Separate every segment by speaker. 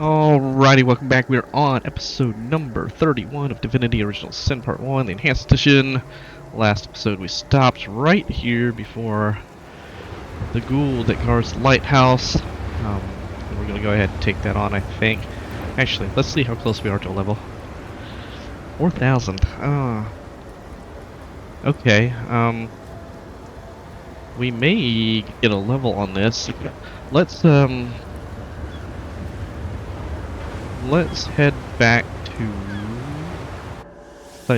Speaker 1: Alrighty, welcome back. We're on episode number 31 of Divinity Original Sin Part 1, the Enhanced Edition. Last episode we stopped right here before the ghoul that guards the lighthouse. And we're going to go ahead and take that on, I think. Actually, let's see how close we are to level. 4,000. Okay, we may get a level on this. Let's head back to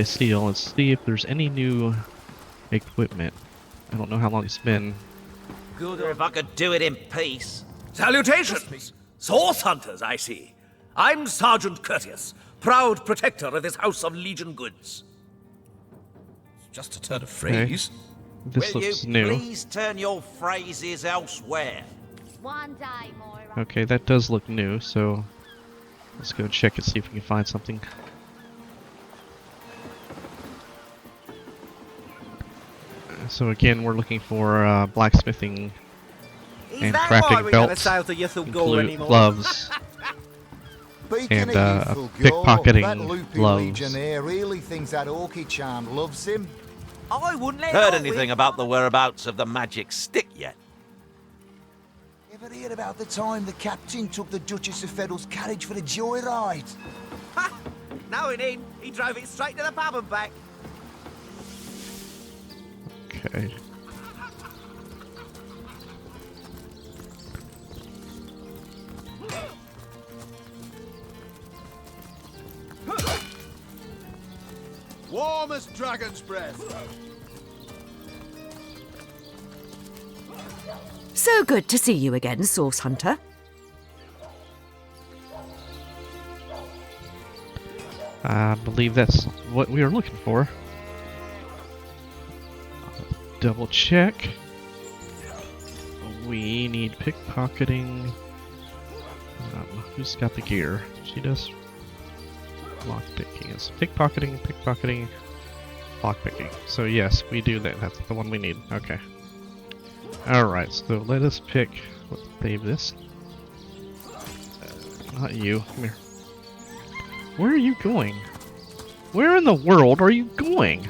Speaker 1: Seal and see if there's any new equipment. I don't know how long it's been.
Speaker 2: Good if I could do it in peace.
Speaker 3: Salutations! Source hunters, I see. I'm Sergeant Courteous, proud protector of this house of Legion goods.
Speaker 4: Just a turn of phrase.
Speaker 1: This
Speaker 2: Will
Speaker 1: looks
Speaker 2: you
Speaker 1: new.
Speaker 2: please turn your phrases elsewhere?
Speaker 5: One day, Moira.
Speaker 1: Okay, that does look new, so let's go check and see if we can find something. So again, we're looking for blacksmithing and crafting belts, and gloves, and pickpocketing gloves.
Speaker 6: Legionnaire really thinks that orchid charm loves him.
Speaker 2: I wouldn't heard anything about the whereabouts of the magic stick yet.
Speaker 6: Ever heard about the time the captain took the Duchess of Feddle's carriage for a joyride?
Speaker 3: Ha! Now it in, he drove it straight to the pub and back.
Speaker 1: Okay.
Speaker 7: Warm as dragon's breath.
Speaker 8: So good to see you again, Source Hunter.
Speaker 1: I believe that's what we are looking for. Double check. We need pickpocketing. Who's got the gear? She does. Lockpicking. It's pickpocketing, lockpicking. So yes, we do that. That's the one we need. Okay. Alright, so let us pick. Let's save this. Not you. Come here. Where are you going? Where in the world are you going?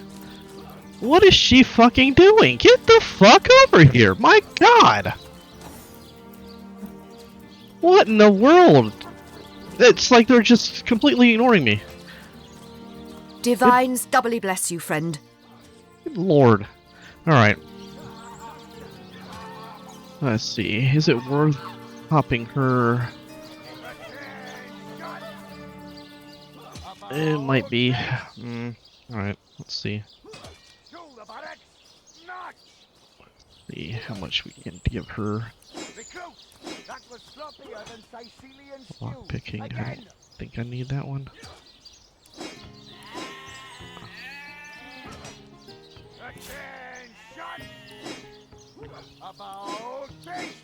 Speaker 1: What is she fucking doing? Get the fuck over here! My god! What in the world? It's like they're just completely ignoring me.
Speaker 8: Divines doubly bless you, friend.
Speaker 1: Good lord. Alright. Let's see. Is it worth hopping her? It might be. Alright, let's see. See how much we can give her. Lock picking. I don't think I need that one.
Speaker 7: About face.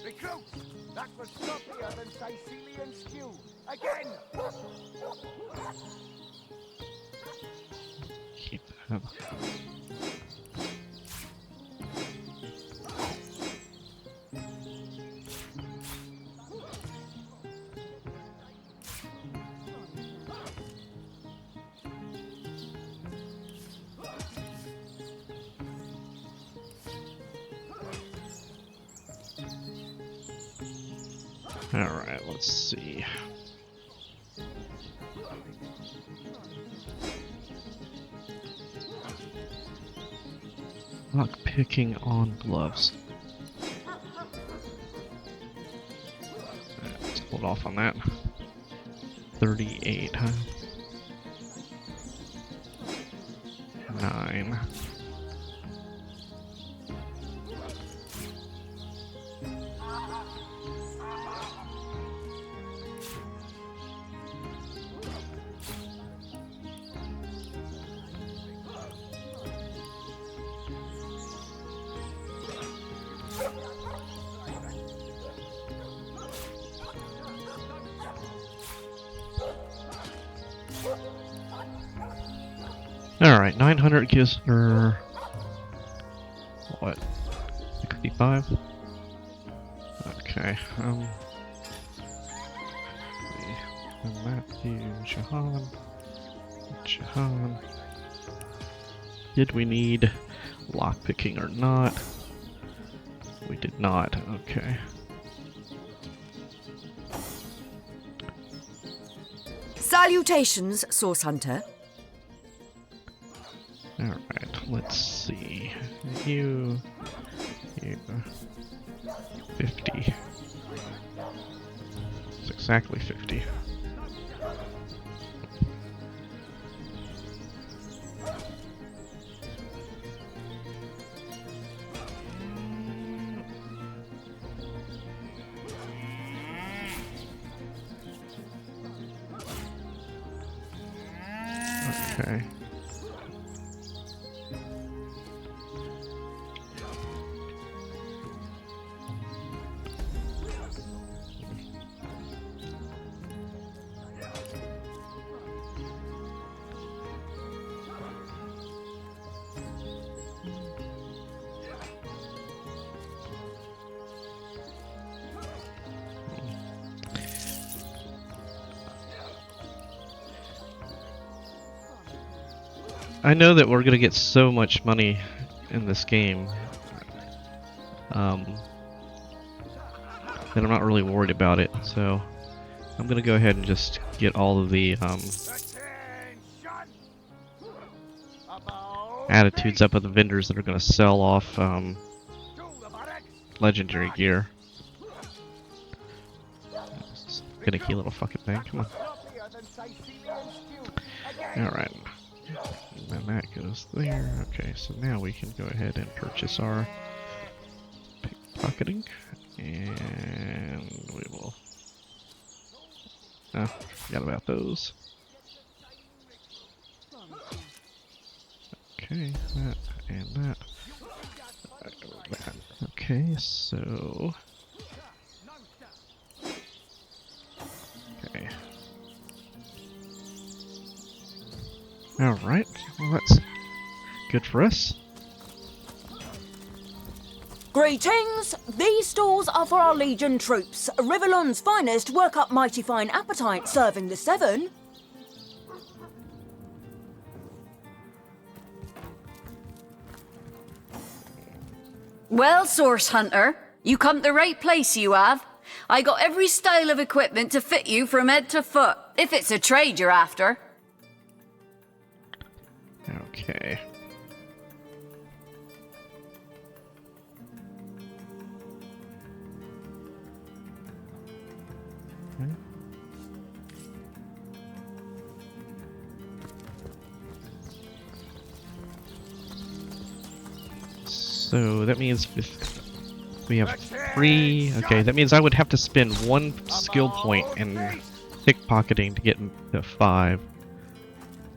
Speaker 7: Recruit! That was sloppier than Sicilian stew. Again!
Speaker 1: Keep that. Alright, let's see. Lock picking on gloves. Let's hold off on that. 38, huh? 9. Alright, 900 gives her what? 65? Okay, Matthew, Jahan. Did we need lockpicking or not? We did not, okay.
Speaker 8: Salutations, Source Hunter.
Speaker 1: Alright, let's see. You 50. It's exactly 50. Okay. I know that we're gonna get so much money in this game that I'm not really worried about it, so I'm gonna go ahead and just get all of the attitudes up of the vendors that are gonna sell off legendary gear. Finicky little fucking thing, come on. Alright. And then that goes there. Okay, so now we can go ahead and purchase our pickpocketing. And we will... Oh, forgot about those. Okay, that and that. That. Okay, so... Okay. Alright, well that's good for us.
Speaker 9: Greetings! These stalls are for our Legion troops. Rivellon's finest work up mighty fine appetite serving the seven.
Speaker 10: Well, Source Hunter, you come to the right place, you have. I got every style of equipment to fit you from head to foot, if it's a trade you're after.
Speaker 1: Okay. So that means if we have 3, okay, that means I would have to spend 1 skill point in pickpocketing to get to 5.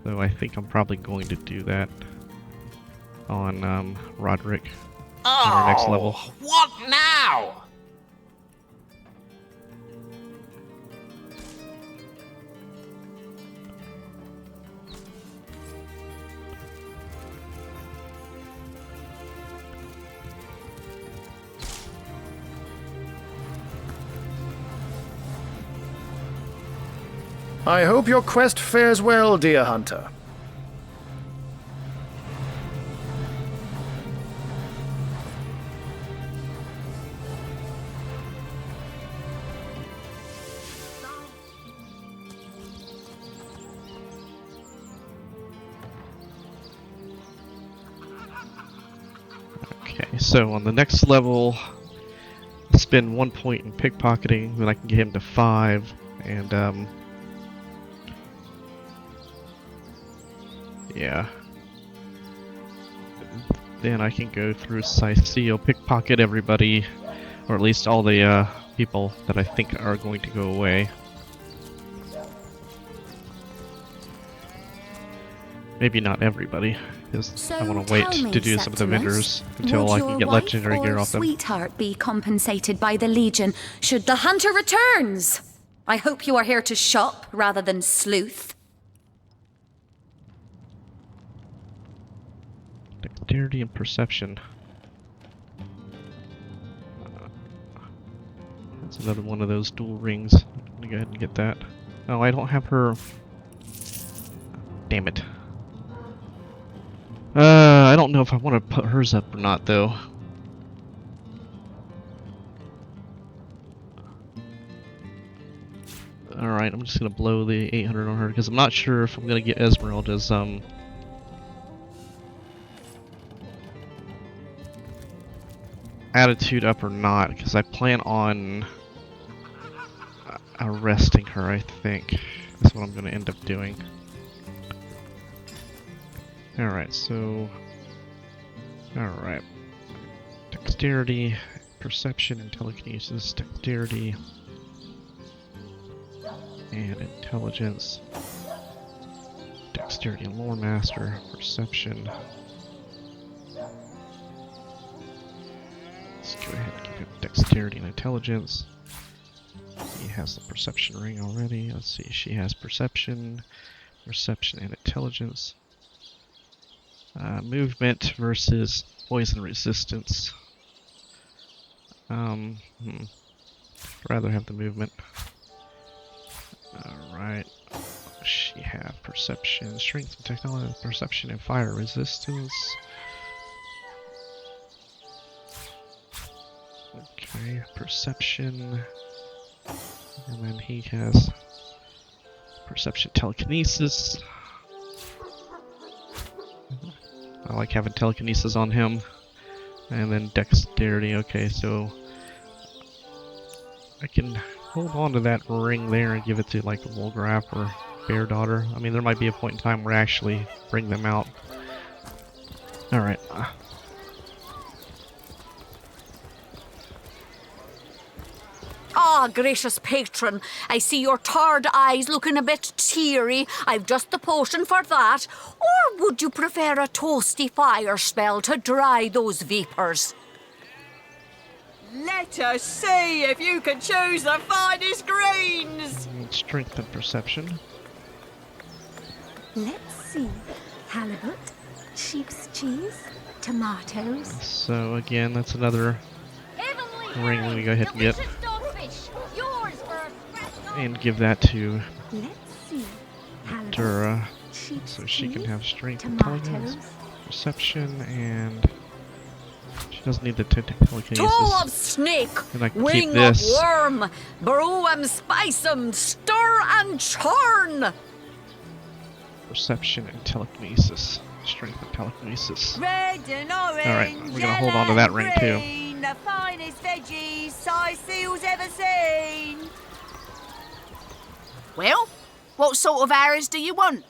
Speaker 1: So I think I'm probably going to do that on Roderick on our next level.
Speaker 2: What now?
Speaker 11: I hope your quest fares well, dear hunter.
Speaker 1: Okay, so on the next level, spend 1 point in pickpocketing, then I can get him to 5, and yeah. Then I can go through Sicil, pickpocket everybody, or at least all the people that I think are going to go away. Maybe not everybody, because I want to wait to do some of the vendors until I can get legendary gear off them.
Speaker 10: Sweetheart be compensated by the Legion should the hunter returns? I hope you are here to shop rather than sleuth.
Speaker 1: Dexterity and perception. It's another one of those dual rings. I'm gonna go ahead and get that. Oh, I don't have her. Damn it. I don't know if I want to put hers up or not, though. Alright, I'm just gonna blow the 800 on her, because I'm not sure if I'm gonna get Esmeralda's, attitude up or not, because I plan on arresting her, I think. That's what I'm gonna end up doing. Alright, so... Alright. Dexterity, perception, and telekinesis. Dexterity, and intelligence. Dexterity and lore master. Perception. Let's go ahead and give him dexterity and intelligence. He has the perception ring already. Let's see, she has perception, and intelligence. Movement versus poison resistance. I'd rather have the movement. Alright. She have perception, strength and technology, perception and fire resistance. Okay, perception. And then he has perception, telekinesis. I like having telekinesis on him. And then dexterity. Okay, so I can hold on to that ring there and give it to like Wolgraf or Bear Daughter. I mean, there might be a point in time where I actually bring them out. Alright.
Speaker 10: Ah, gracious patron, I see your tired eyes looking a bit teary. I've just the potion for that. Or would you prefer a toasty fire spell to dry those vapours?
Speaker 9: Let us see if you can choose the finest greens.
Speaker 1: Strength and perception.
Speaker 5: Let's see. Halibut, sheep's cheese, tomatoes.
Speaker 1: So again, that's another ring we go ahead and get. And give that to Dura, so she can have strength, intelligence, perception, and she doesn't need the telekinesis.
Speaker 10: Toe of snake,
Speaker 1: And I can
Speaker 10: wing
Speaker 1: keep this.
Speaker 10: of worm, brew 'em, spice 'em, stir and churn.
Speaker 1: Perception and telekinesis. Strength and telekinesis.
Speaker 9: Red and orange.
Speaker 1: Alright, we're gonna hold on to that ring too.
Speaker 9: green, the finest veggies size seals ever seen.
Speaker 12: Well, what sort of arrows do you want?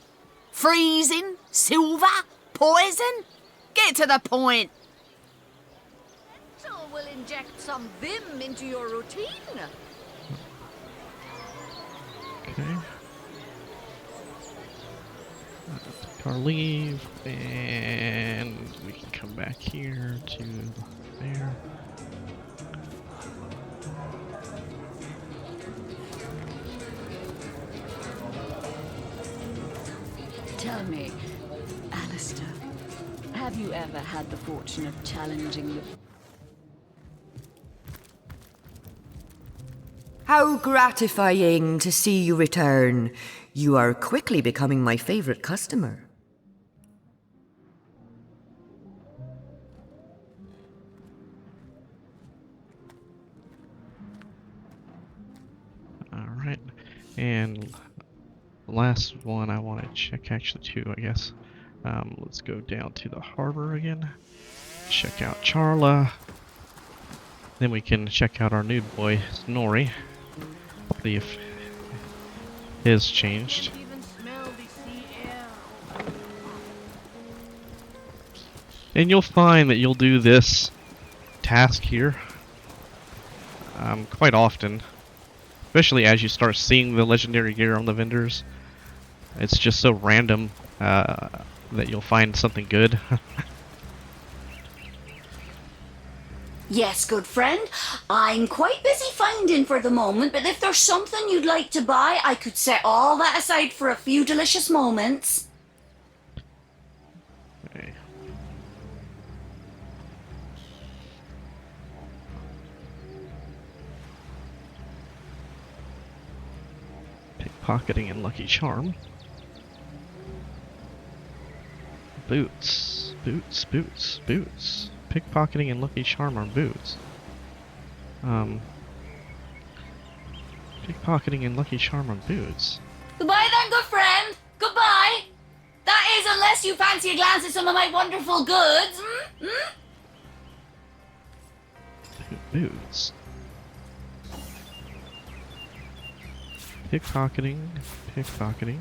Speaker 12: Freezing? Silver? Poison? Get to the point.
Speaker 10: So we'll inject some vim into your routine.
Speaker 1: Okay. Take our leave, and we can come back here to there.
Speaker 10: Tell me, Alistair, have you ever had the fortune of challenging the...
Speaker 8: How gratifying to see you return. You are quickly becoming my favorite customer.
Speaker 1: Alright, and the last one I want to check, actually two, I guess. Let's go down to the harbor again. Check out Charla. Then we can check out our nude boy, Snorri. See if his changed. And you'll find that you'll do this task here quite often. Especially as you start seeing the legendary gear on the vendors. It's just so random that you'll find something good.
Speaker 10: Yes, good friend. I'm quite busy finding for the moment, but if there's something you'd like to buy, I could set all that aside for a few delicious moments.
Speaker 1: Okay. Pickpocketing and Lucky Charm. Boots. Boots, boots, boots. Pickpocketing and Lucky Charm are boots. Pickpocketing and Lucky Charm are boots.
Speaker 10: Goodbye then, good friend. Goodbye. That is, unless you fancy a glance at some of my wonderful goods.
Speaker 1: Boots. Pickpocketing. Pickpocketing.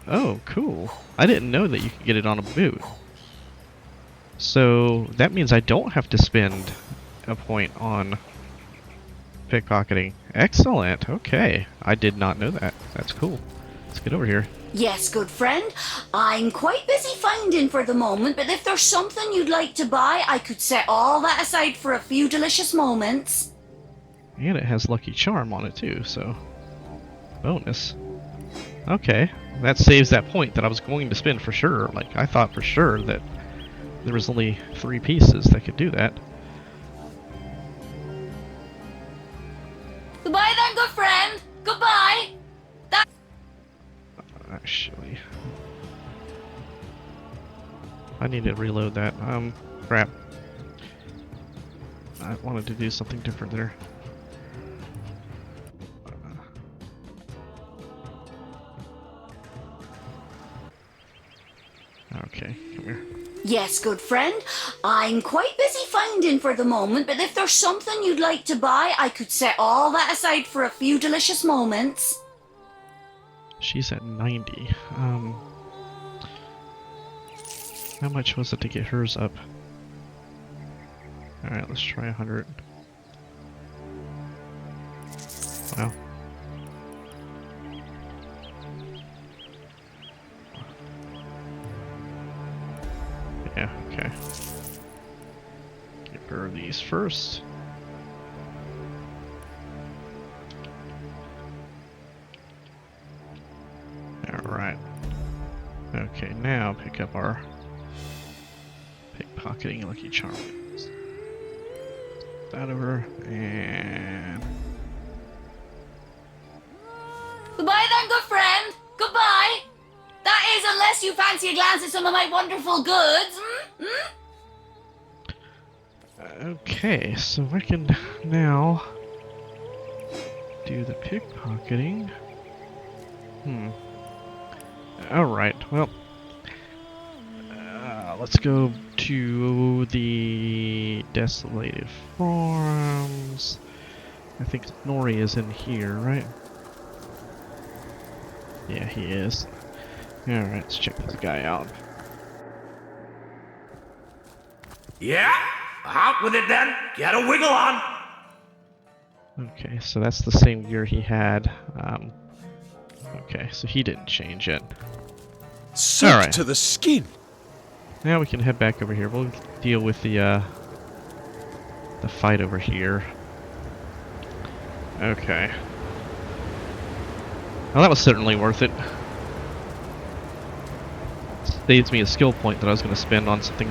Speaker 1: Oh, cool. I didn't know that you could get it on a boot. So that means I don't have to spend a point on pickpocketing. Excellent. Okay. I did not know that. That's cool. Let's get over here.
Speaker 10: Yes, good friend. I'm quite busy finding for the moment, but if there's something you'd like to buy, I could set all that aside for a few delicious moments.
Speaker 1: And it has Lucky Charm on it too, so bonus. Okay, that saves that point that I was going to spend for sure. Like, I thought for sure that there was only 3 pieces that could do that.
Speaker 10: Goodbye then, good friend. Goodbye.
Speaker 1: Actually, I need to reload that. Crap. I wanted to do something different there. Okay, come here.
Speaker 10: Yes, good friend. I'm quite busy finding for the moment, but if there's something you'd like to buy, I could set all that aside for a few delicious moments.
Speaker 1: She's at 90. How much was it to get hers up? Alright, let's try 100. Wow. Yeah, okay. Give her these first. Alright. Okay, now pick up our pickpocketing Lucky Charm. That over, and...
Speaker 10: Goodbye then, good friend. Goodbye. That is, unless you fancy a glance at some of my wonderful goods.
Speaker 1: Okay, so I can now do the pickpocketing. Alright, well, let's go to the Desolated Farms. I think Snorri is in here, right? Yeah, he is. Alright, let's check this guy out.
Speaker 3: Yeah? Out with it then. Get a wiggle on.
Speaker 1: Okay, so that's the same gear he had. Okay, so he didn't change it.
Speaker 13: Soaked to the skin.
Speaker 1: Now we can head back over here. We'll deal with the fight over here. Okay. Well, that was certainly worth it. Saves me a skill point that I was going to spend on something.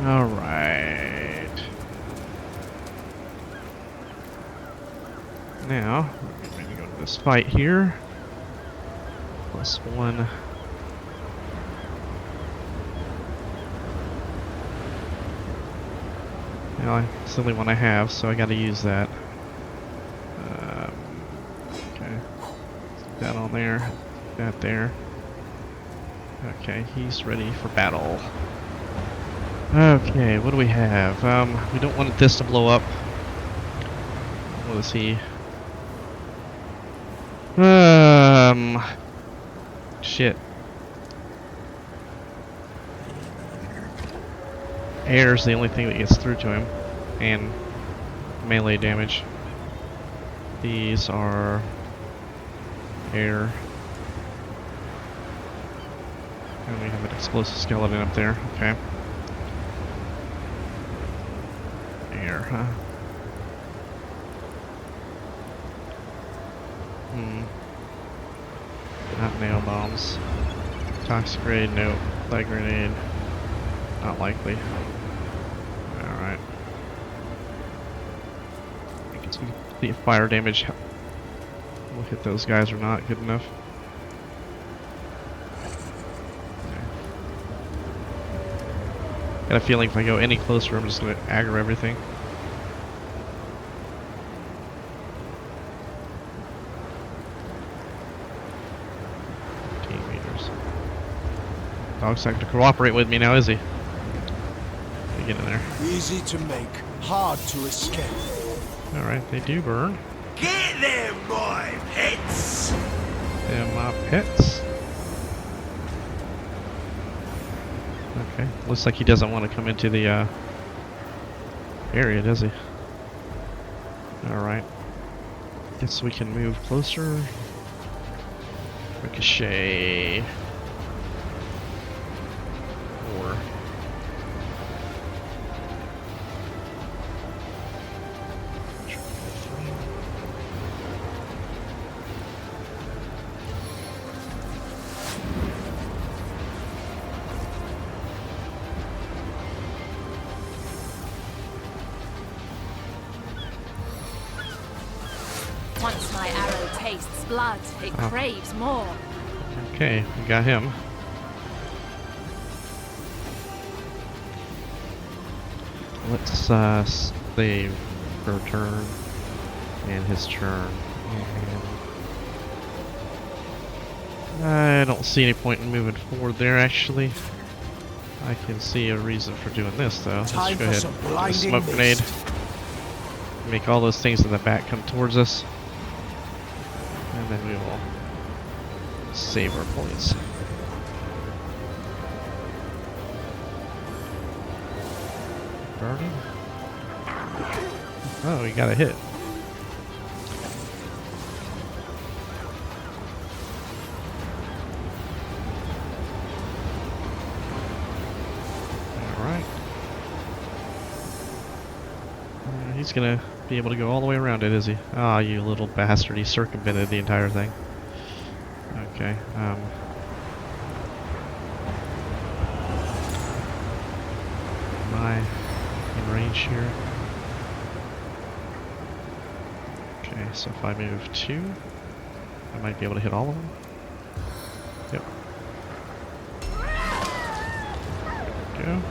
Speaker 1: Alright. Now, we're going to go to this fight here. +1. Now, it's the only one I have, so I gotta use that. Okay. That on there. That there. Okay, he's ready for battle. Okay, what do we have? We don't want this to blow up. What is he? Shit. Air's the only thing that gets through to him, and melee damage. These are air. And we have an explosive skeleton up there. Okay. Air, huh? Not nail bombs. Toxic grenade, no. Light grenade. Not likely. Alright. see if fire damage will hit those guys or not good enough. Got a feeling if I go any closer, I'm just going to aggro everything. Dog's not going to cooperate with me now, is he? Let me get in there.
Speaker 13: Easy to make, hard to escape.
Speaker 1: Alright, they do burn.
Speaker 3: Get them, my pets!
Speaker 1: They're my pets. Okay, looks like he doesn't want to come into the area, does he? Alright. Guess we can move closer. Ricochet.
Speaker 10: Once my arrow tastes blood, it craves more.
Speaker 1: Okay, we got him. Let's save her turn and his turn. And I don't see any point in moving forward there, actually. I can see a reason for doing this, though. Let's go ahead and do a smoke grenade. Make all those things in the back come towards us. And then we will save our points. Burning? Oh, we got a hit. Alright. He's gonna be able to go all the way around it, is he? Ah, you little bastard, he circumvented the entire thing. Okay, am I in range here? Okay, so if I move 2, I might be able to hit all of them. Yep. There we go.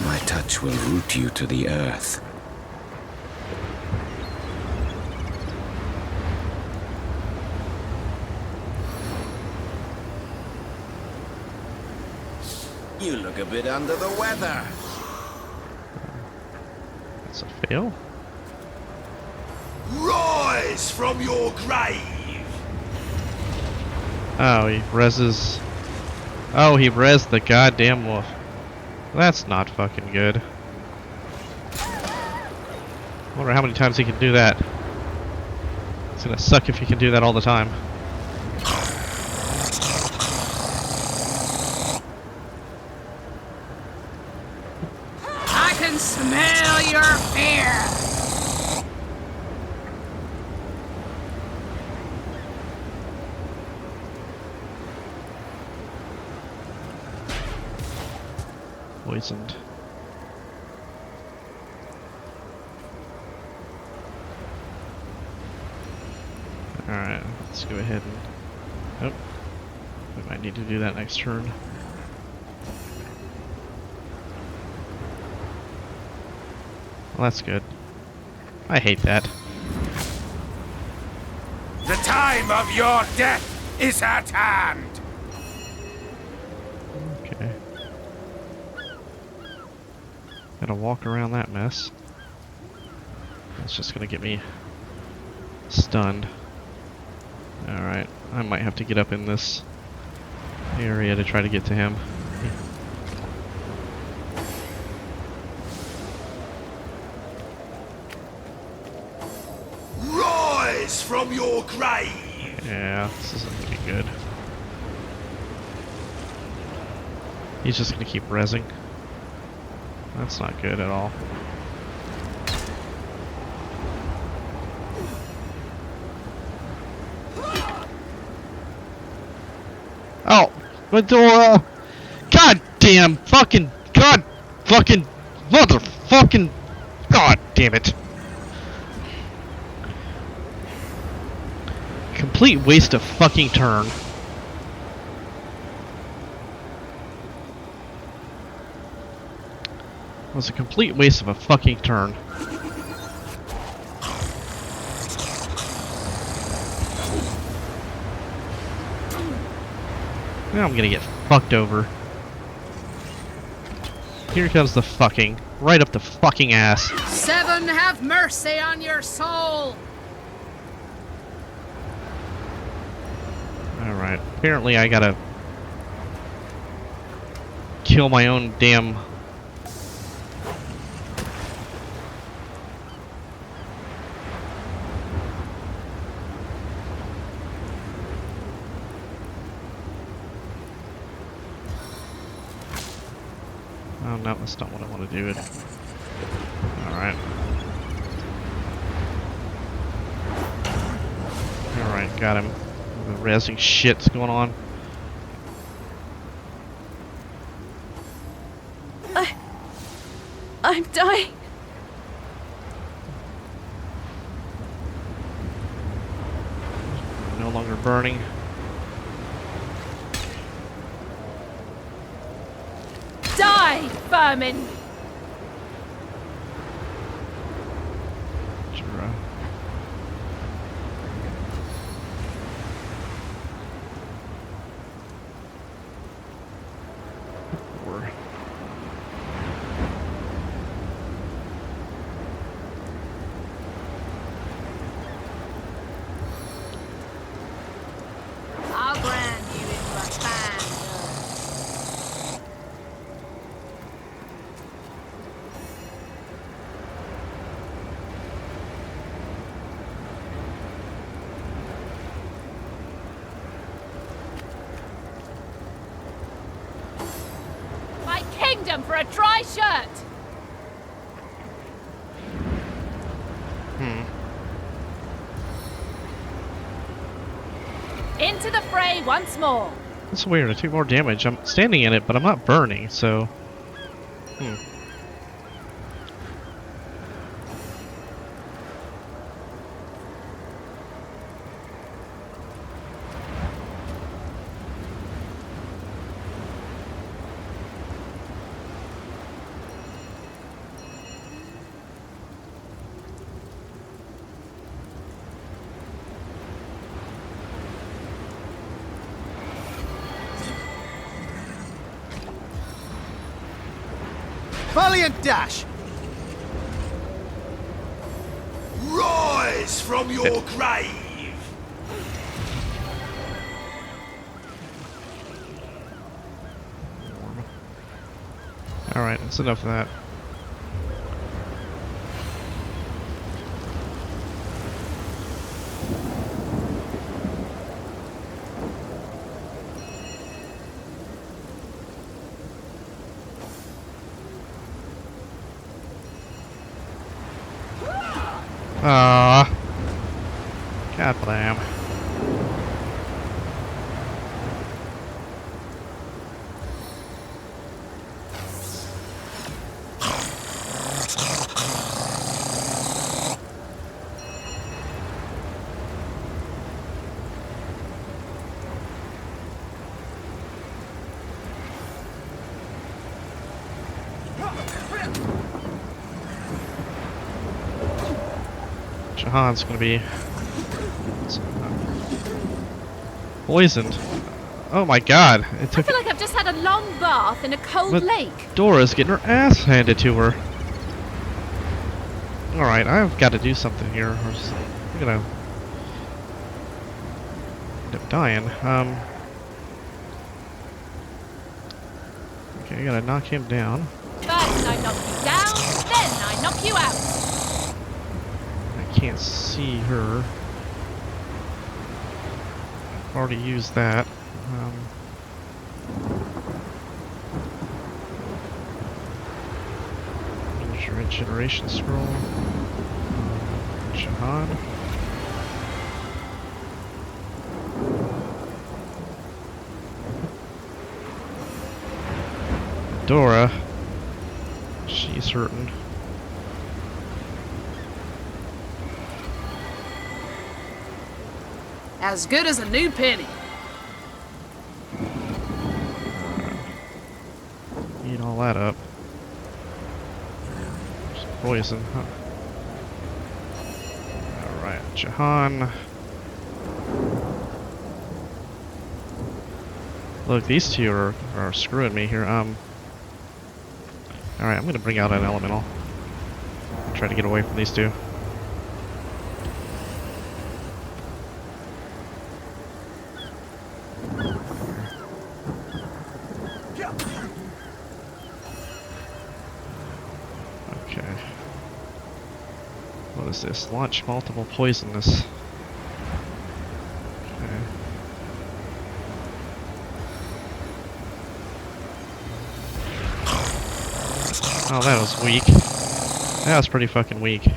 Speaker 14: My touch will root you to the earth.
Speaker 13: You look a bit under the weather.
Speaker 1: That's a fail.
Speaker 3: Rise from your grave!
Speaker 1: Oh, he reses. Oh, he rezzed the goddamn wolf. That's not fucking good. Wonder how many times he can do that. It's gonna suck if he can do that all the time.
Speaker 12: I can smell your fear.
Speaker 1: Poisoned. Alright, let's go ahead and... Oh. We might need to do that next turn. Well, that's good. I hate that.
Speaker 13: The time of your death is at hand.
Speaker 1: Okay. Gotta walk around that mess. That's just gonna get me stunned. Alright, I might have to get up in this area to try to get to him.
Speaker 3: Rise from your grave!
Speaker 1: Yeah, this isn't gonna be good. He's just gonna keep rezzing. That's not good at all. Oh, Medora! God damn fucking God fucking motherfucking God damn it. Complete waste of fucking turn. It was a complete waste of a fucking turn. Now I'm gonna get fucked over. Here comes the fucking. Right up the fucking ass.
Speaker 12: Seven, have mercy on your soul!
Speaker 1: Alright. Apparently I gotta kill my own damn. Oh no, that's not what I want to do. Alright. Alright, got him. The rezzing shit's going on.
Speaker 9: I'm dying.
Speaker 1: No longer burning.
Speaker 9: Die, vermin!
Speaker 1: Sure.
Speaker 12: I'll brand you into a fan.
Speaker 9: My kingdom for a dry shirt! Into the fray once more.
Speaker 1: That's weird. I took more damage. I'm standing in it, but I'm not burning, so.
Speaker 7: Valiant dash!
Speaker 13: Rise from your grave!
Speaker 1: Alright, that's enough of that. God damn. Jahan's gonna be poisoned. Oh my god! It took.
Speaker 9: I feel like I've just had a long bath in a cold lake.
Speaker 1: Dora's getting her ass handed to her. Alright, I've got to do something here. Or I'm gonna end up dying. Okay, I gotta knock him down.
Speaker 9: First I knock you down, then I knock you out.
Speaker 1: I can't see her. I've already used that. Regeneration scroll. Jahan. Dora. She's hurting.
Speaker 12: As good as a new penny.
Speaker 1: Eat all that up. There's poison, huh? Alright, Jahan. Look, these two are screwing me here. Alright, I'm gonna bring out an elemental. Try to get away from these two. Okay. What is this? Launch multiple poisonous. Okay. Oh, that was weak. That was pretty fucking weak.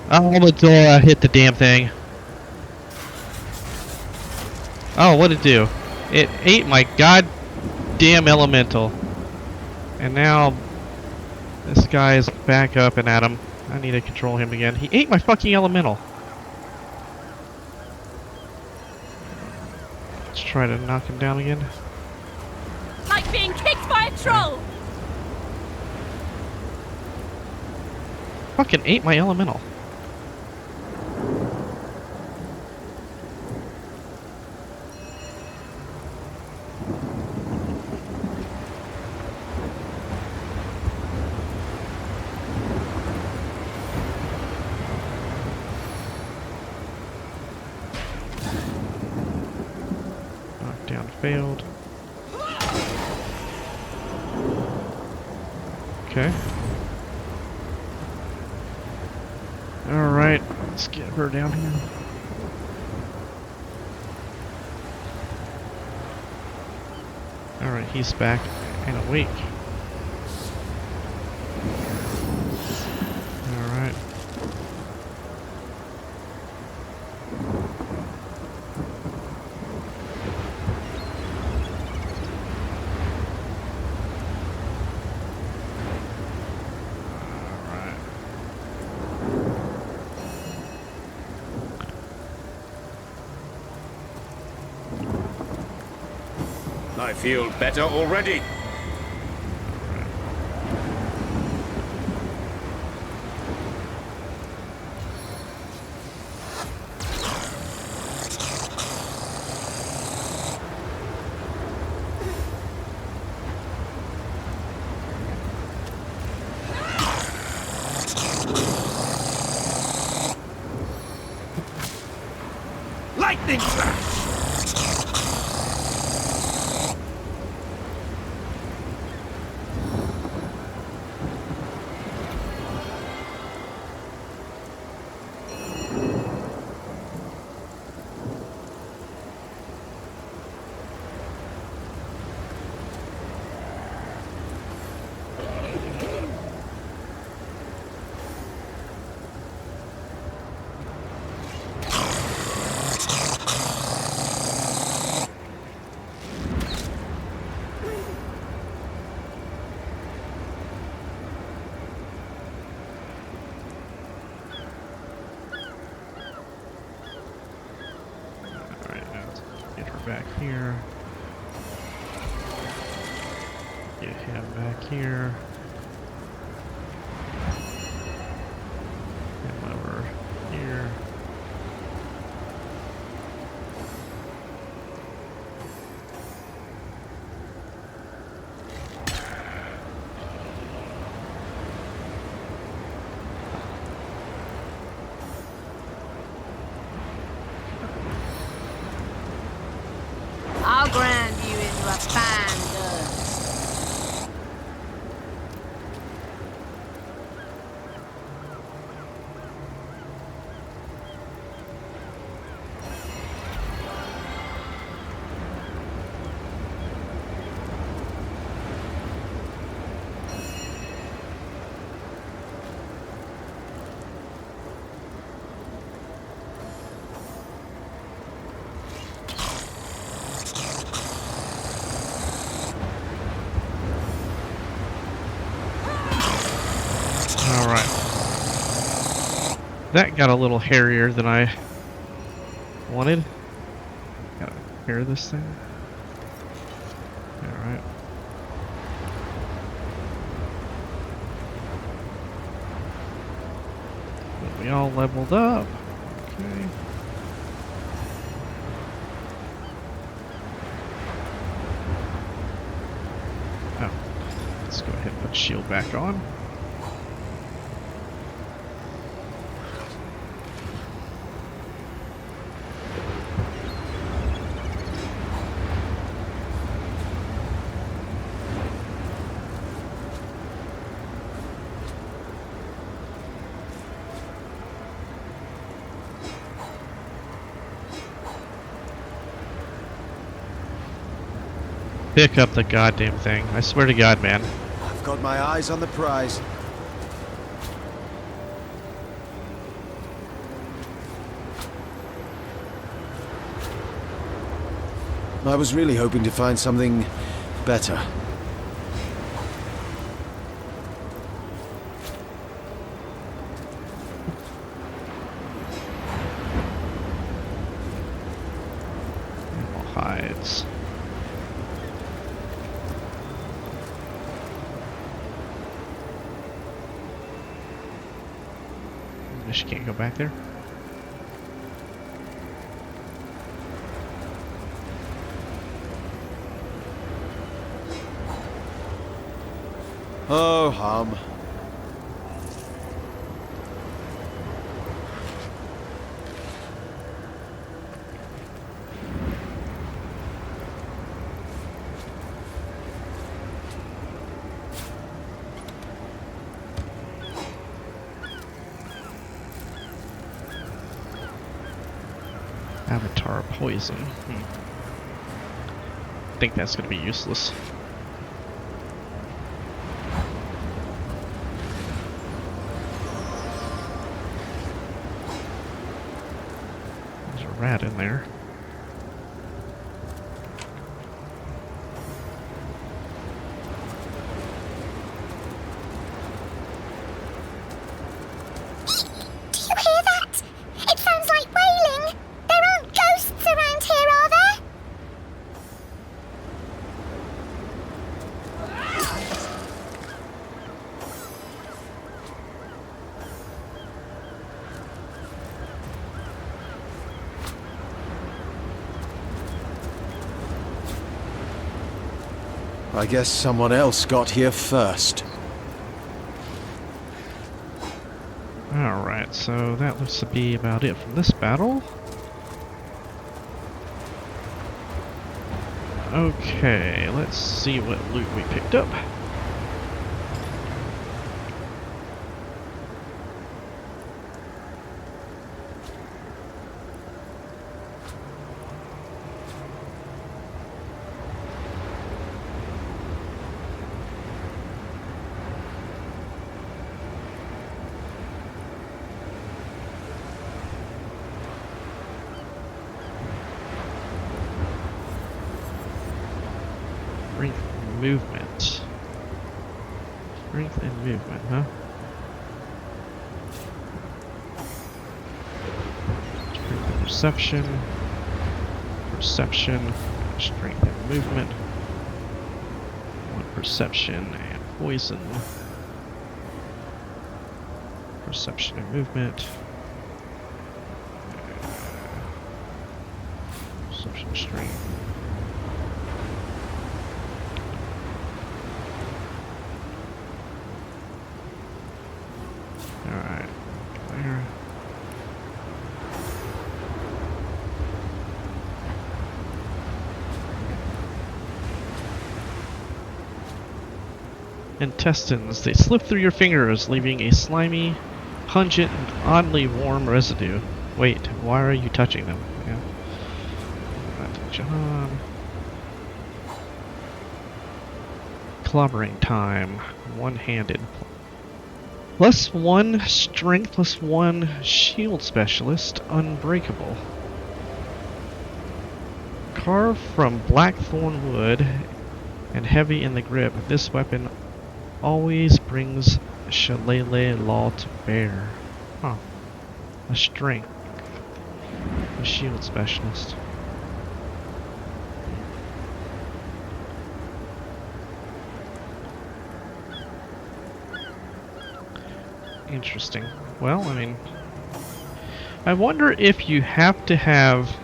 Speaker 1: Oh, the door hit the damn thing. Oh, what'd it do? It ate my goddamn elemental. And now this guy is back up and at him. I need to control him again. He ate my fucking elemental. Let's try to knock him down again.
Speaker 10: Like being kicked by a troll!
Speaker 1: Fucking ate my elemental. Knockdown failed. Okay. Alright, let's get her down here. Alright, he's back and awake. Alright.
Speaker 13: I feel better already. Lightning flash!
Speaker 1: Back here. Get him back here. Him over here.
Speaker 12: I'll grind you into a fine dust.
Speaker 1: That got a little hairier than I wanted. Gotta hair this thing. Alright. We all leveled up. Okay. Oh. Let's go ahead and put shield back on. Pick up the goddamn thing. I swear to God, man.
Speaker 15: I've got my eyes on the prize. I was really hoping to find something better.
Speaker 1: Animal hides. She can't go back there.
Speaker 15: Oh, hum.
Speaker 1: Avatar poison. I think that's going to be useless. There's a rat in there.
Speaker 5: Do you hear that? It sounds like wailing. There aren't ghosts around here, are there?
Speaker 15: I guess someone else got here first.
Speaker 1: Alright, so that looks to be about it from this battle. Okay, let's see what loot we picked up. Strength and movement. Strength and movement, huh? Strength and perception. Perception. Strength and movement. One perception and poison. Perception and movement. Perception, strength. Alright, there. Intestines. They slip through your fingers, leaving a slimy, pungent, and oddly warm residue. Wait, why are you touching them? Yeah. John. Clobbering time. One-handed. +1 strength, +1 shield specialist, unbreakable. Carved from blackthorn wood and heavy in the grip, this weapon always brings Shillelagh law to bear. Huh. a strength. A shield specialist. Interesting. Well, I mean, I wonder if you have to have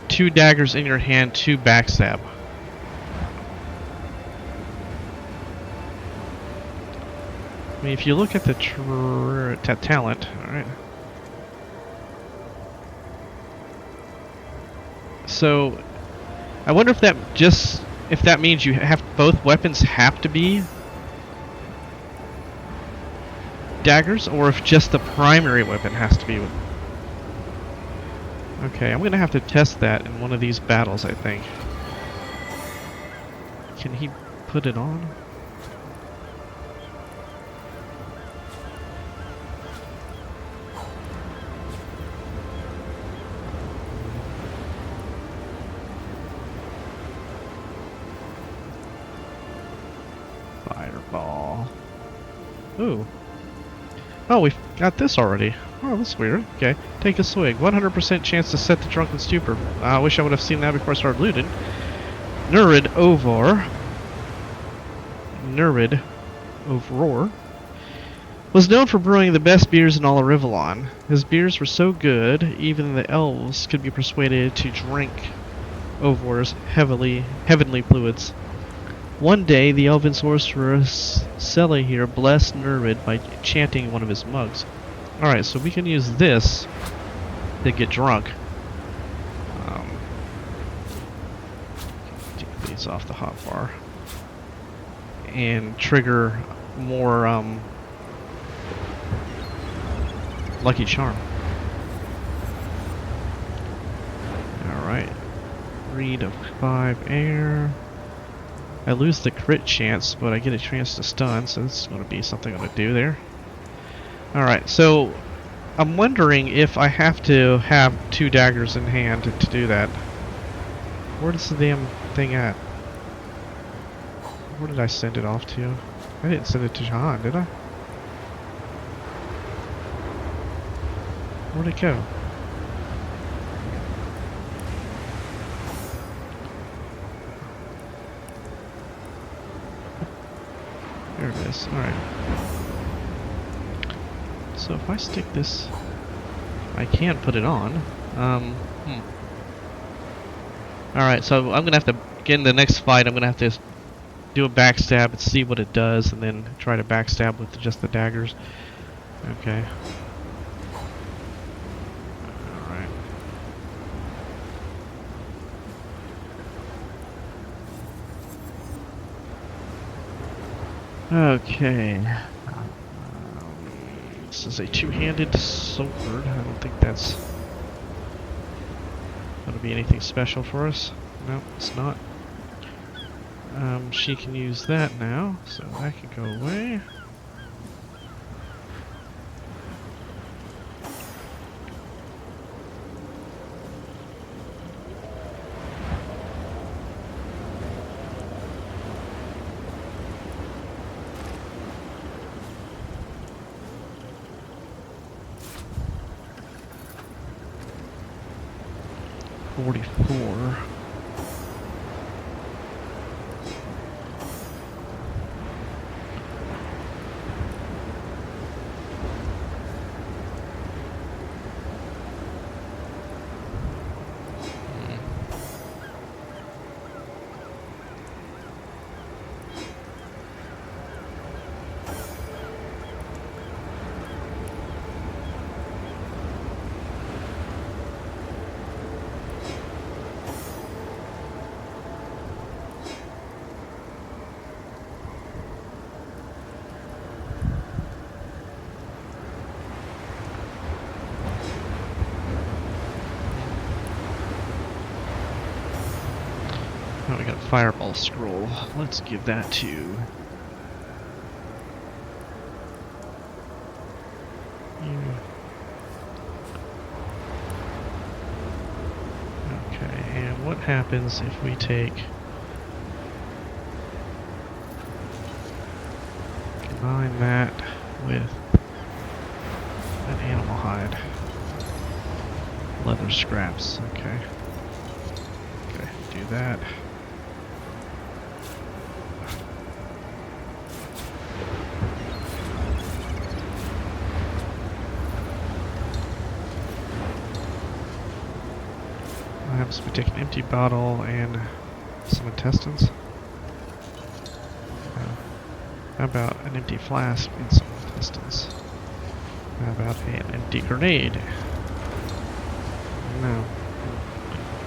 Speaker 1: 2 daggers in your hand to backstab. I mean, if you look at the talent, alright. So, I wonder if that means you have both weapons have to be daggers, or if just the primary weapon has to be with. Okay, I'm gonna have to test that in one of these battles, I think. Can he put it on? Fireball. Ooh. Oh, we've got this already. Oh, that's weird. Okay. Take a swig. 100% chance to set the drunken stupor. I wish I would have seen that before I started looting. Nurid Ovor. Nurid Ovor was known for brewing the best beers in all of Rivellon. His beers were so good, even the elves could be persuaded to drink Ovor's heavenly fluids. One day, the elven sorcerer Sela here blessed Nurid by chanting one of his mugs. Alright, so we can use this to get drunk. Take these off the hotbar. And trigger more Lucky Charm. Alright. Read of 5 air. I lose the crit chance, but I get a chance to stun, so this is going to be something I'm going to do there. Alright, so I'm wondering if I have to have 2 daggers in hand to do that. Where's the damn thing at? Where did I send it off to? I didn't send it to Jahan, did I? Where'd it go? There it is. Alright. So if I stick this, I can put it on. Alright, so I'm gonna have to, again, the next fight, I'm gonna have to do a backstab and see what it does, and then try to backstab with just the daggers. Okay. Alright. Okay. This is a two-handed sword. I don't think that's going to be anything special for us. No, it's not. She can use that now, so that can go away. Oh, we got a fireball scroll. Let's give that to... you. Okay, and what happens if we take... combine that with that Animal hide. Leather scraps, okay. Okay, do that. I happens to take an empty bottle and some intestines. How about an empty flask and some intestines? How about an empty grenade? No.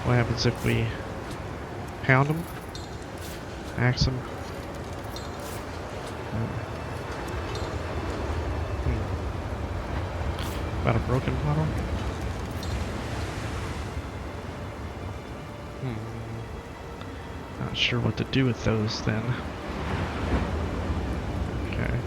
Speaker 1: What happens if we pound them? Axe them? About a broken bottle? Not sure what to do with those then. Okay.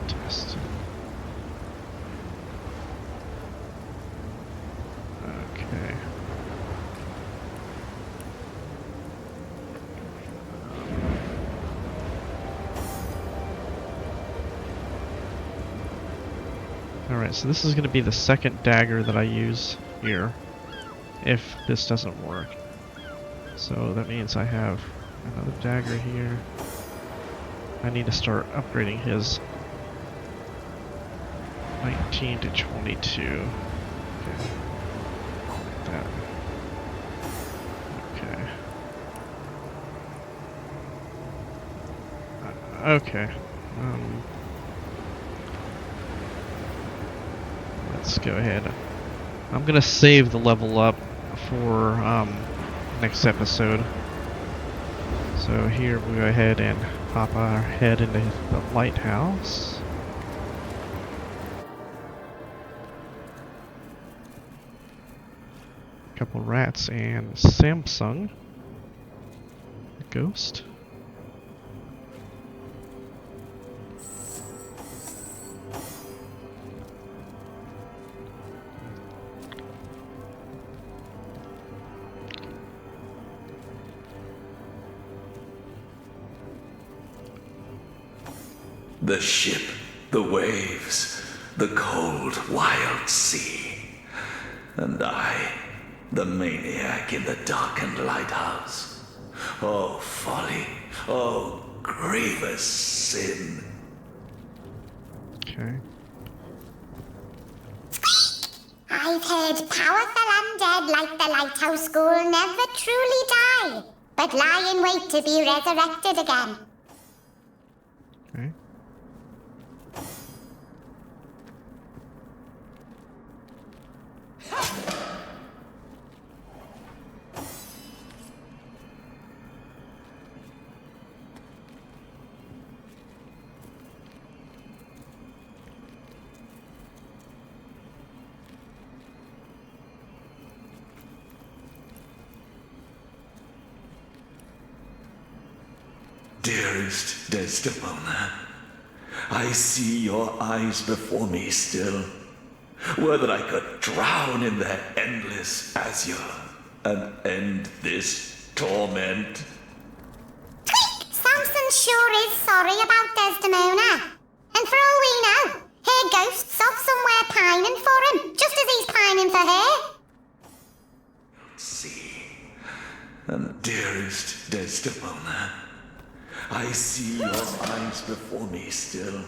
Speaker 1: Test. Okay. Alright, so this is going to be the second dagger that I use here, if this doesn't work. So that means I have another dagger here. I need to start upgrading his 19 to 22. Okay. That. Okay. Okay. Let's go ahead. I'm gonna save the level up for next episode. So here we go ahead and pop our head into the lighthouse. Couple rats and Samsung. A ghost.
Speaker 3: The ship, the waves, the cold, wild sea. And I, the maniac in the darkened lighthouse. Oh, folly. Oh, grievous sin.
Speaker 1: Okay.
Speaker 5: I've heard powerful undead like the Lighthouse School never truly die, but lie in wait to be resurrected again.
Speaker 1: Okay.
Speaker 3: Dearest Desdemona, I see your eyes before me still. Were that I could drown in their endless azure and end this torment.
Speaker 5: Samson sure is sorry about Desdemona. And for all we know, her ghost's off somewhere pining for him, just as he's pining for her.
Speaker 3: See, and dearest Desdemona, I see your eyes before me still.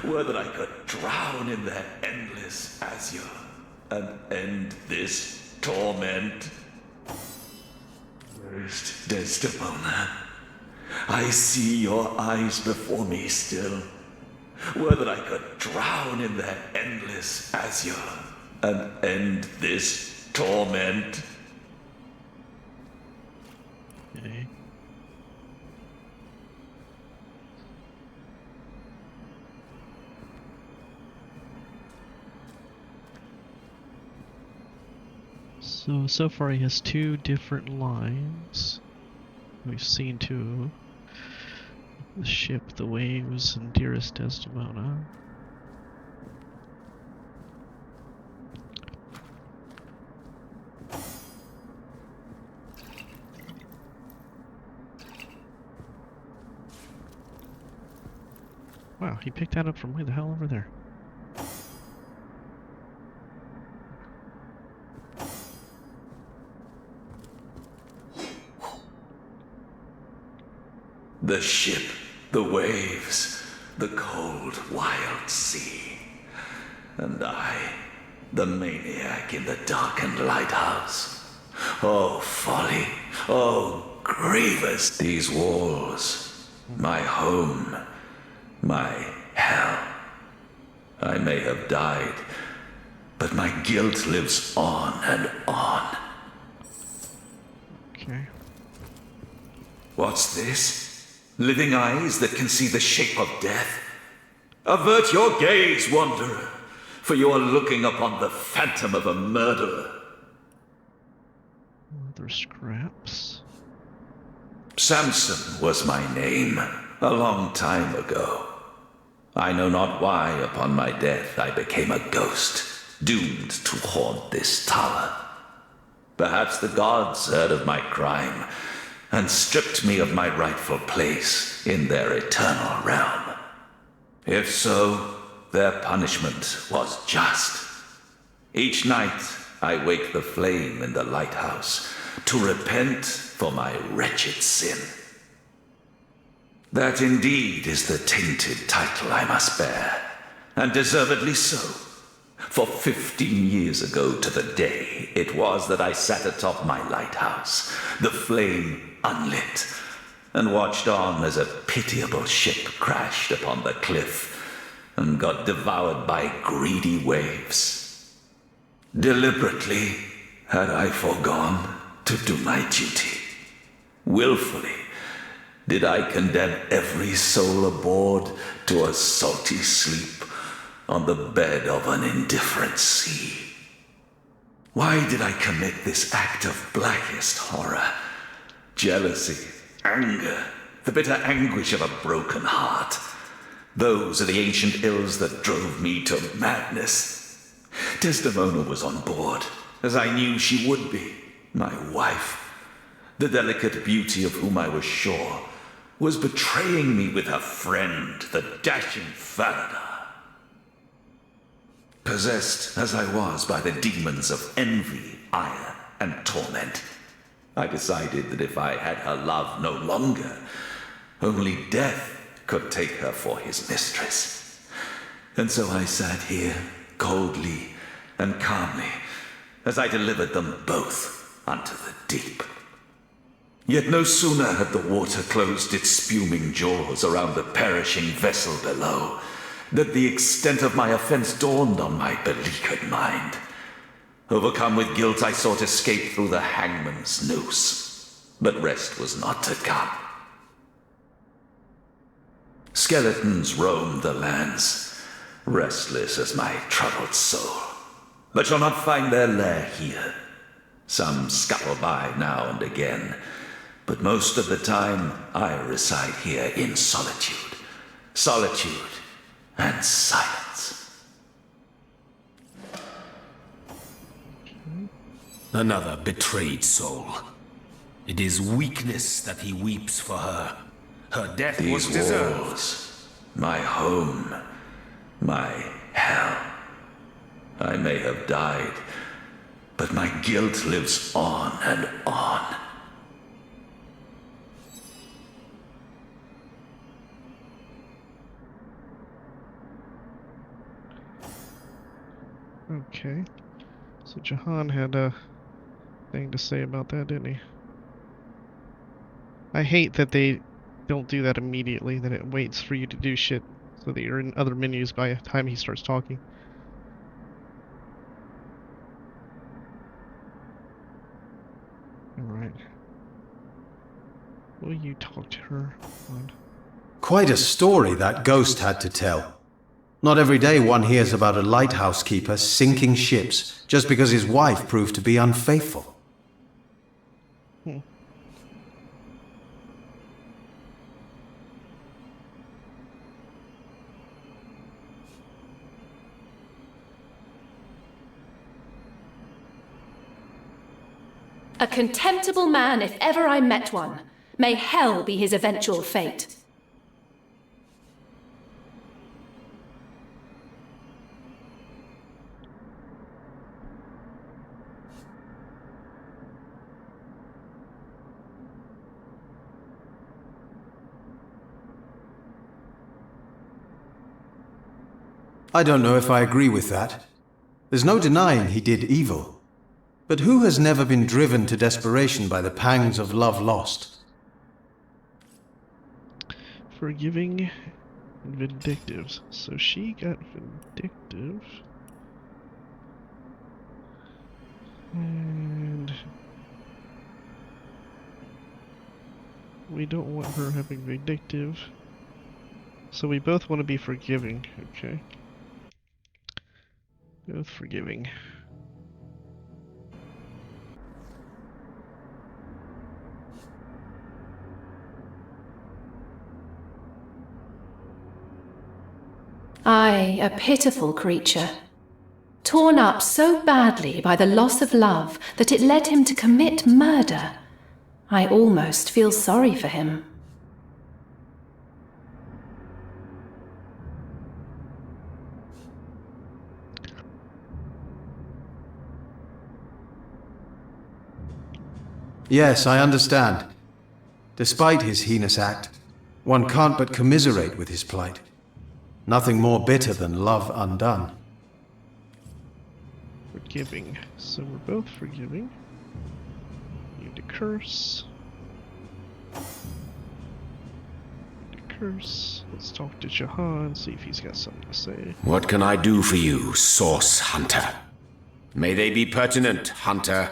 Speaker 3: Were that I could drown in their endless azure and end this torment. Dearest Desdemona, I see your eyes before me still. Were that I could drown in their endless azure and end this torment.
Speaker 1: Okay. So far he has two different lines. We've seen two. The ship, the waves, and dearest Desdemona. Wow, he picked that up from way the hell over there.
Speaker 3: The ship, the waves, the cold, wild sea. And I, the maniac in the darkened lighthouse. Oh, folly. Oh, grievous. These walls, my home, my hell. I may have died, but my guilt lives on and on.
Speaker 1: Okay.
Speaker 3: What's this? Living eyes that can see the shape of death? Avert your gaze, wanderer, for you are looking upon the phantom of a murderer.
Speaker 1: Leather scraps.
Speaker 3: Samson was my name, a long time ago. I know not why upon my death I became a ghost, doomed to haunt this tower. Perhaps the gods heard of my crime and stripped me of my rightful place in their eternal realm. If so, their punishment was just. Each night I wake the flame in the lighthouse to repent for my wretched sin. That indeed is the tainted title I must bear, and deservedly so. For 15 years ago to the day, it was that I sat atop my lighthouse, the flame unlit, and watched on as a pitiable ship crashed upon the cliff and got devoured by greedy waves. Deliberately had I foregone to do my duty. Willfully did I condemn every soul aboard to a salty sleep on the bed of an indifferent sea. Why did I commit this act of blackest horror? Jealousy, anger, the bitter anguish of a broken heart. Those are the ancient ills that drove me to madness. Desdemona was on board, as I knew she would be, my wife. The delicate beauty of whom I was sure was betraying me with her friend, the dashing Falada. Possessed as I was by the demons of envy, ire, and torment, I decided that if I had her love no longer, only death could take her for his mistress. And so I sat here, coldly and calmly, as I delivered them both unto the deep. Yet no sooner had the water closed its spuming jaws around the perishing vessel below, that the extent of my offense dawned on my beleaguered mind. Overcome with guilt, I sought escape through the hangman's noose, but rest was not to come. Skeletons roamed the lands, restless as my troubled soul, but shall not find their lair here. Some scuttle by now and again, but most of the time I reside here in solitude. Solitude and silence.
Speaker 13: Another betrayed soul. It is weakness that he weeps for her. Her death was
Speaker 3: These
Speaker 13: deserved.
Speaker 3: walls, my home, my hell. I may have died, but my guilt lives on and on.
Speaker 1: Okay. So Jahan had a thing to say about that, didn't he? I hate that they don't do that immediately, that it waits for you to do shit so that you're in other menus by the time he starts talking. Alright. Will you talk to her? On.
Speaker 15: Quite a story that ghost had to tell. Not every day one hears about a lighthouse keeper sinking ships just because his wife proved to be unfaithful.
Speaker 16: A contemptible man if ever I met one. May hell be his eventual fate.
Speaker 15: I don't know if I agree with that. There's no denying he did evil. But who has never been driven to desperation by the pangs of love lost?
Speaker 1: Forgiving and vindictive. So she got vindictive. And we don't want her having vindictive. So we both want to be forgiving. Okay. Both forgiving.
Speaker 16: I, a pitiful creature, torn up so badly by the loss of love that it led him to commit murder. I almost feel sorry for him.
Speaker 15: Yes, I understand. Despite his heinous act, one can't but commiserate with his plight. Nothing more bitter than love undone.
Speaker 1: Forgiving. So we're both forgiving. Need to curse. Need to curse. Let's talk to Jahan, see if he's got something to say.
Speaker 13: What can I do for you, Source Hunter? May they be pertinent, Hunter.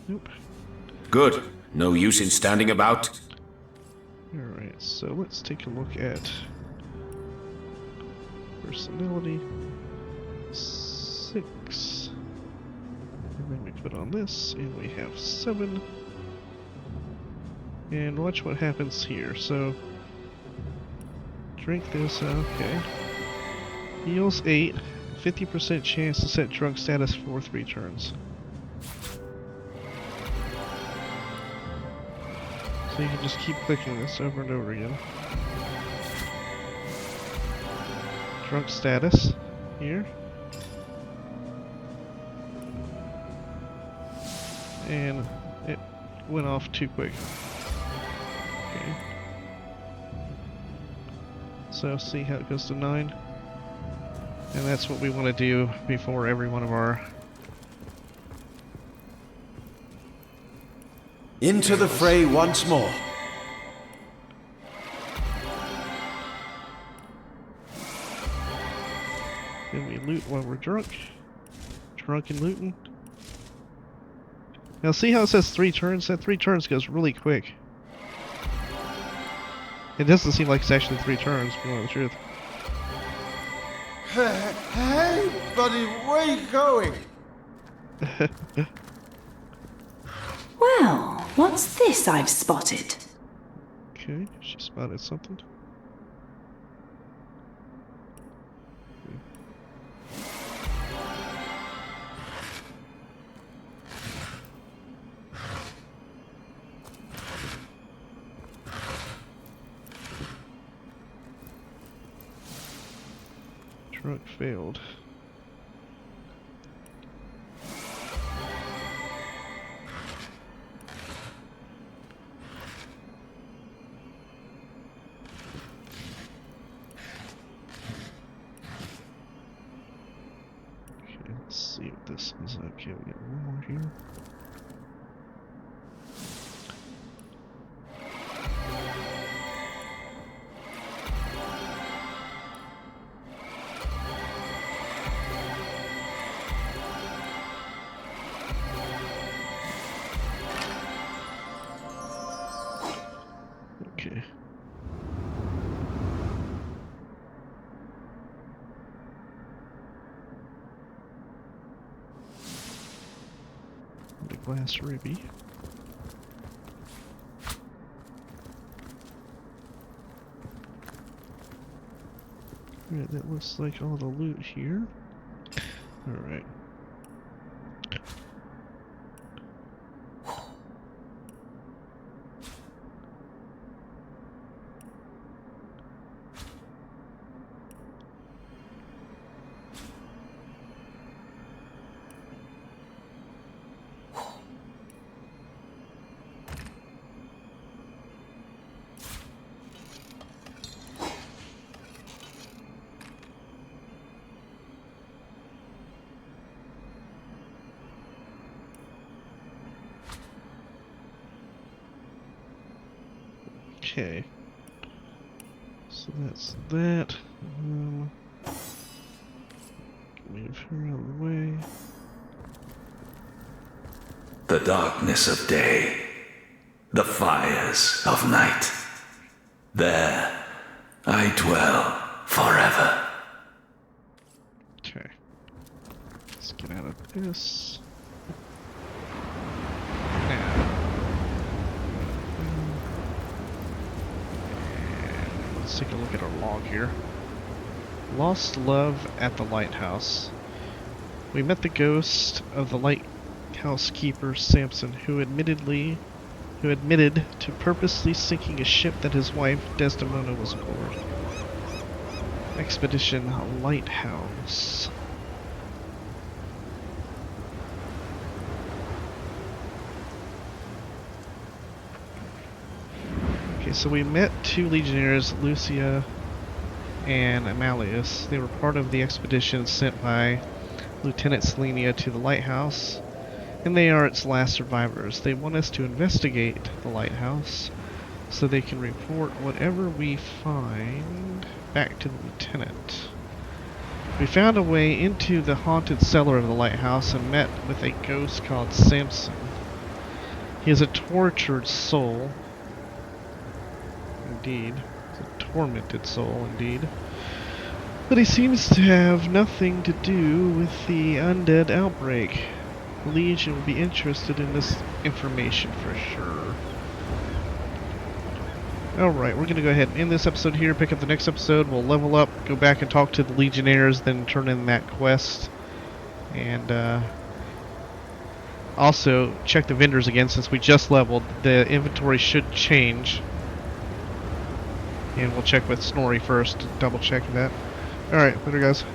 Speaker 1: Nope.
Speaker 13: Good. No use in standing about.
Speaker 1: Alright, so let's take a look at personality. 6. And then we put on this, and we have 7. And watch what happens here. So, drink this, okay. Heals 8, 50% chance to set drunk status for 3 turns. So you can just keep clicking this over and over again. Drunk status here. And it went off too quick. Okay. So see how it goes to 9. And that's what we want to do before every one of our...
Speaker 15: Into the fray once more.
Speaker 1: Then we loot while we're drunk. Drunk and looting. Now see how it says 3 turns? That 3 turns goes really quick. It doesn't seem like it's actually 3 turns, to know the truth.
Speaker 7: Hey, buddy, where you going?
Speaker 16: Well, what's this I've spotted?
Speaker 1: Okay, she spotted something. Truck failed. Okay, let's see what this is. Okay, we got one more here. Okay. The glass ruby. Alright, that looks like all the loot here. Alright. Okay. So that's that. Move her out of the way.
Speaker 3: The darkness of day, the fires of night. There I dwell forever.
Speaker 1: Okay. Let's get out of this. Now. Let's take a look at our log here. Lost love at the lighthouse. We met the ghost of the lighthouse keeper Samson, who admitted to purposely sinking a ship that his wife Desdemona was aboard. Expedition Lighthouse. Okay, so we met two legionnaires, Lucia and Amalius. They were part of the expedition sent by Lieutenant Selenia to the lighthouse, and they are its last survivors. They want us to investigate the lighthouse so they can report whatever we find back to the lieutenant. We found a way into the haunted cellar of the lighthouse and met with a ghost called Samson. He is a tortured soul. Indeed. A tormented soul, indeed. But he seems to have nothing to do with the undead outbreak. The Legion will be interested in this information for sure. Alright, we're going to go ahead and end this episode here, pick up the next episode, we'll level up, go back and talk to the Legionnaires, then turn in that quest. And also check the vendors again since we just leveled. The inventory should change. And we'll check with Snorri first to double check that. Alright, later guys.